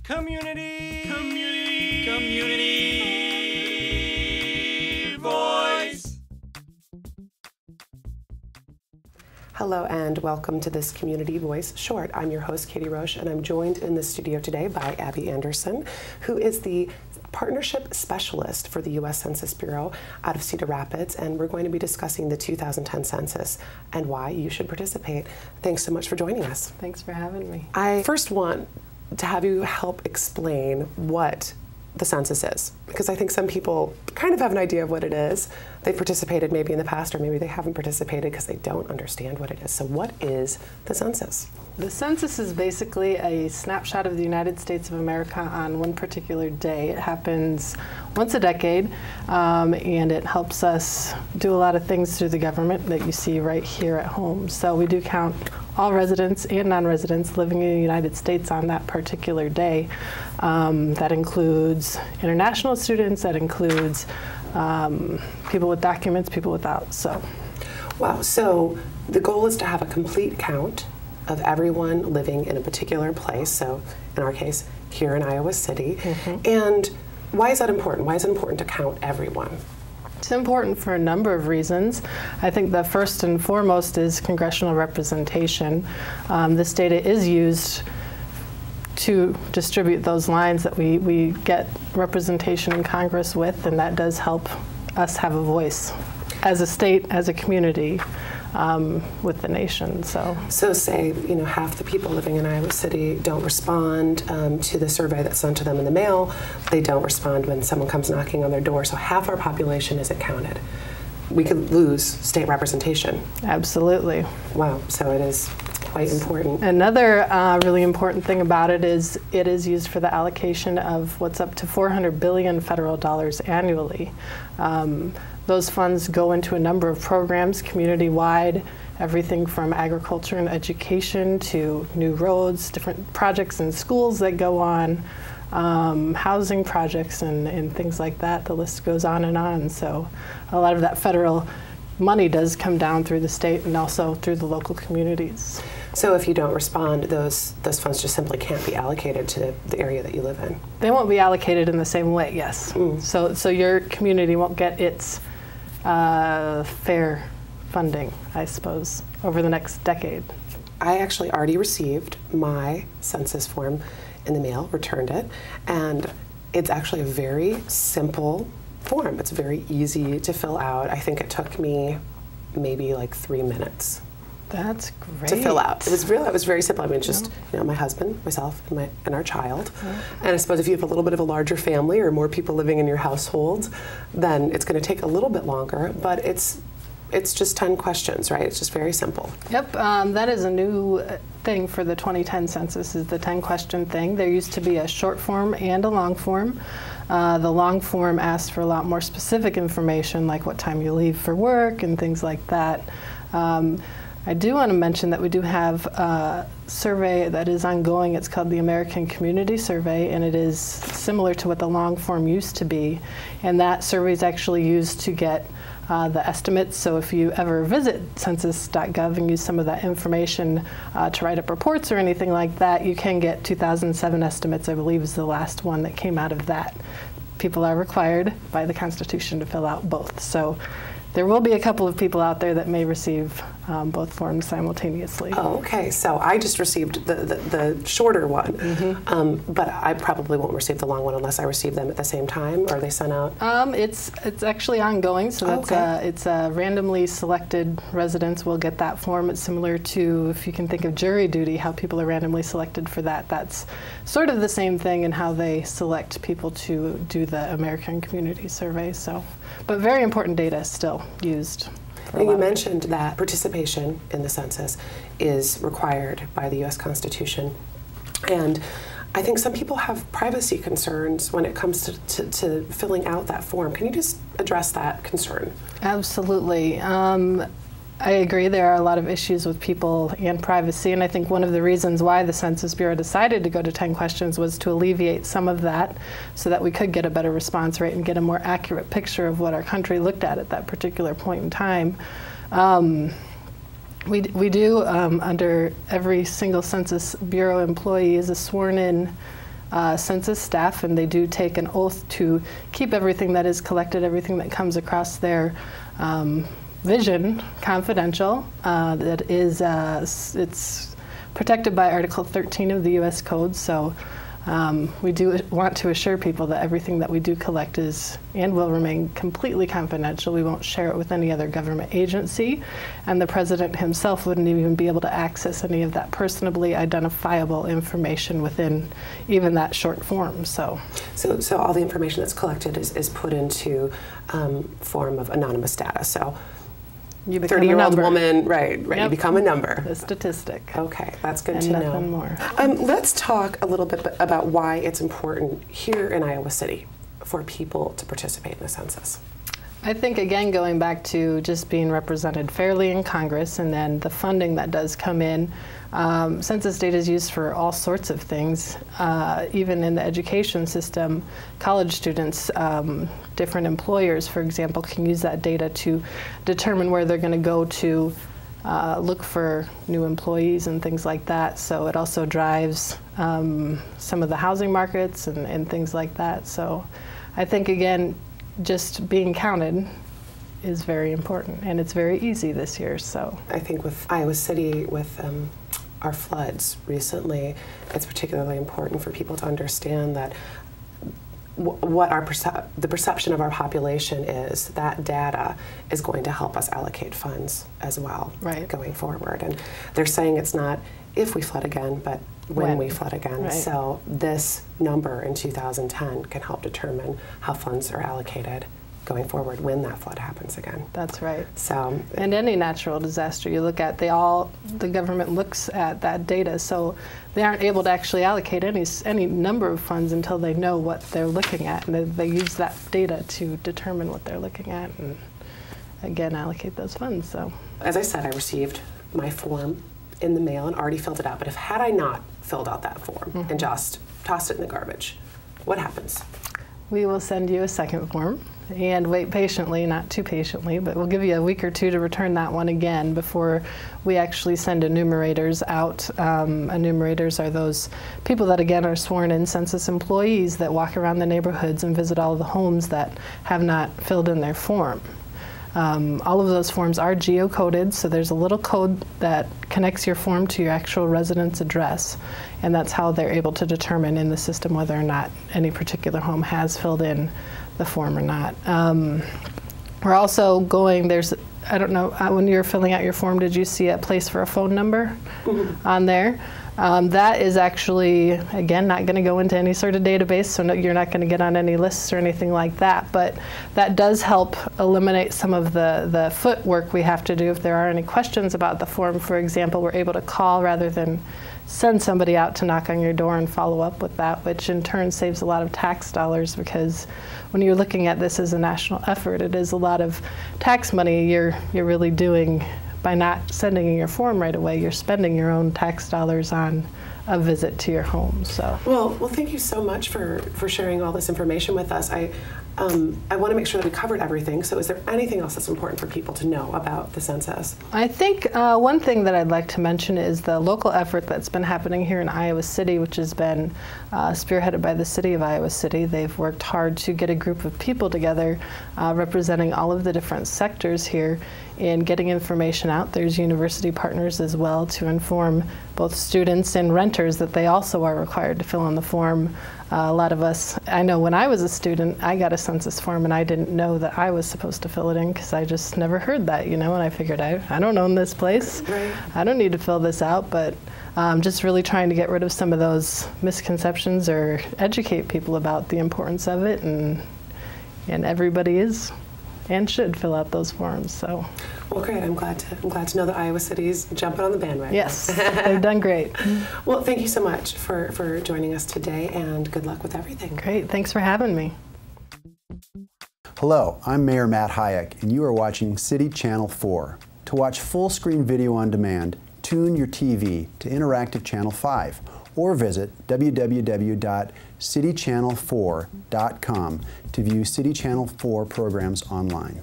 Community voice. Hello and welcome to this Community Voice Short. I'm your host, Katie Roche, and I'm joined in the studio today by Abby Anderson, who is the Partnership Specialist for the U.S. Census Bureau out of Cedar Rapids, and we're going to be discussing the 2010 census and why you should participate. Thanks so much for joining us. Thanks for having me. I first want to have you help explain what the census is, because I think some people kind of have an idea of what it is. They've participated maybe in the past, or maybe they haven't participated because they don't understand what it is. So what is the census? The census is basically a snapshot of the United States of America on one particular day. It happens once a decade, and it helps us do a lot of things through the government that you see right here at home. So we do count all residents and non-residents living in the United States on that particular day. That includes international students, that includes people with documents, people without. So, wow, so the goal is to have a complete count of everyone living in a particular place, so in our case, here in Iowa City. Mm-hmm. And why is that important? Why is it important to count everyone? It's important for a number of reasons. I think the first and foremost is congressional representation. This data is used to distribute those lines that we get representation in Congress with, and that does help us have a voice as a state, as a community, with the nation. So say, half the people living in Iowa City don't respond to the survey that's sent to them in the mail. They don't respond when someone comes knocking on their door. So half our population isn't counted. We could lose state representation. Absolutely. Wow, so it's quite important. Another really important thing about it is used for the allocation of what's up to $400 billion federal dollars annually. Those funds go into a number of programs community-wide, everything from agriculture and education to new roads, different projects in schools that go on, housing projects and things like that. The list goes on and on. So a lot of that federal money does come down through the state and also through the local communities. So if you don't respond, those funds just simply can't be allocated to the area that you live in? They won't be allocated in the same way, yes. Mm. So your community won't get its fair funding, I suppose, over the next decade. I actually already received my census form in the mail, returned it, and it's actually a very simple form. It's very easy to fill out. I think it took me maybe like 3 minutes. That's great. To fill out. It was very simple. I mean, it's just my husband, myself, and our child. Yeah. And I suppose if you have a little bit of a larger family or more people living in your household, then it's going to take a little bit longer. But it's just 10 questions, right? It's just very simple. Yep. That is a new thing for the 2010 census, is the 10-question thing. There used to be a short form and a long form. The long form asked for a lot more specific information, like what time you leave for work and things like that. I do want to mention that we do have a survey that is ongoing. It's called the American Community Survey, and it is similar to what the long form used to be. And that survey is actually used to get the estimates. So if you ever visit census.gov and use some of that information to write up reports or anything like that, you can get 2007 estimates, I believe, is the last one that came out of that. People are required by the Constitution to fill out both. So there will be a couple of people out there that may receive both forms simultaneously. Oh, okay. So I just received the shorter one, mm-hmm. But I probably won't receive the long one unless I receive them at the same time. Or are they sent out? It's actually ongoing. So that's it's randomly selected residents will get that form. It's similar to, if you can think of jury duty, how people are randomly selected for that. That's sort of the same thing in how they select people to do the American Community Survey. So, but very important data still used. Now, you mentioned that participation in the census is required by the U.S. Constitution, and I think some people have privacy concerns when it comes to filling out that form. Can you just address that concern? Absolutely. I agree there are a lot of issues with people and privacy, and I think one of the reasons why the Census Bureau decided to go to 10 questions was to alleviate some of that so that we could get a better response rate and get a more accurate picture of what our country looked at that particular point in time. We do, under every single Census Bureau employee is a sworn-in census staff, and they do take an oath to keep everything that is collected, everything that comes across their vision, confidential. That is, it's protected by Article 13 of the U.S. Code, so we do want to assure people that everything that we do collect is and will remain completely confidential. We won't share it with any other government agency, and the President himself wouldn't even be able to access any of that personally identifiable information within even that short form. So all the information that's collected is put into form of anonymous data. So you become 30-year-old woman, right, yep. You become a number. A statistic. Okay, that's good and to know. Nothing more. Let's talk a little bit about why it's important here in Iowa City for people to participate in the census. I think, again, going back to just being represented fairly in Congress and then the funding that does come in. Census data is used for all sorts of things, even in the education system. College students, different employers, for example, can use that data to determine where they're going to go to look for new employees and things like that. So it also drives some of the housing markets and things like that. So I think, again, just being counted is very important, and it's very easy this year. So I think with Iowa City, with our floods recently, it's particularly important for people to understand that what the perception of our population is. That data is going to help us allocate funds as well, right, going forward. And they're saying it's not if we flood again, but when we flood again. Right. So this number in 2010 can help determine how funds are allocated going forward when that flood happens again. That's right. So, and any natural disaster you look at, the government looks at that data, so they aren't able to actually allocate any number of funds until they know what they're looking at, and they use that data to determine what they're looking at and again allocate those funds. So, as I said, I received my form in the mail and already filled it out, but had I not filled out that form and just tossed it in the garbage, what happens? We will send you a second form and wait patiently, not too patiently, but we'll give you a week or two to return that one again before we actually send enumerators out. Enumerators are those people that, again, are sworn in census employees that walk around the neighborhoods and visit all of the homes that have not filled in their form. All of those forms are geocoded, so there's a little code that connects your form to your actual residence address, and that's how they're able to determine in the system whether or not any particular home has filled in the form or not. We're also going, I don't know, when you were filling out your form, did you see a place for a phone number on there? That is actually, again, not going to go into any sort of database, so no, you're not going to get on any lists or anything like that, but that does help eliminate some of the footwork we have to do. If there are any questions about the form, for example, we're able to call rather than send somebody out to knock on your door and follow up with that, which in turn saves a lot of tax dollars, because when you're looking at this as a national effort, it is a lot of tax money you're really doing. By not sending in your form right away, you're spending your own tax dollars on a visit to your home. So well, thank you so much for sharing all this information with us. I want to make sure that we covered everything. So is there anything else that's important for people to know about the census? I think one thing that I'd like to mention is the local effort that's been happening here in Iowa City, which has been spearheaded by the city of Iowa City. They've worked hard to get a group of people together representing all of the different sectors here in getting information out. There's university partners as well to inform both students and renters that they also are required to fill in the form. A lot of us, I know when I was a student, I got a census form and I didn't know that I was supposed to fill it in because I just never heard that, you know, and I figured I don't own this place. Right. I don't need to fill this out, but just really trying to get rid of some of those misconceptions or educate people about the importance of it, and everybody is and should fill out those forms. So. Well, great. I'm glad to know that Iowa City's jumping on the bandwagon. Yes, they've done great. Well, thank you so much for joining us today, and good luck with everything. Great. Thanks for having me. Hello, I'm Mayor Matt Hayek, and you are watching City Channel 4. To watch full-screen video on demand, tune your TV to Interactive Channel 5, or visit www.citychannel4.com to view City Channel 4 programs online.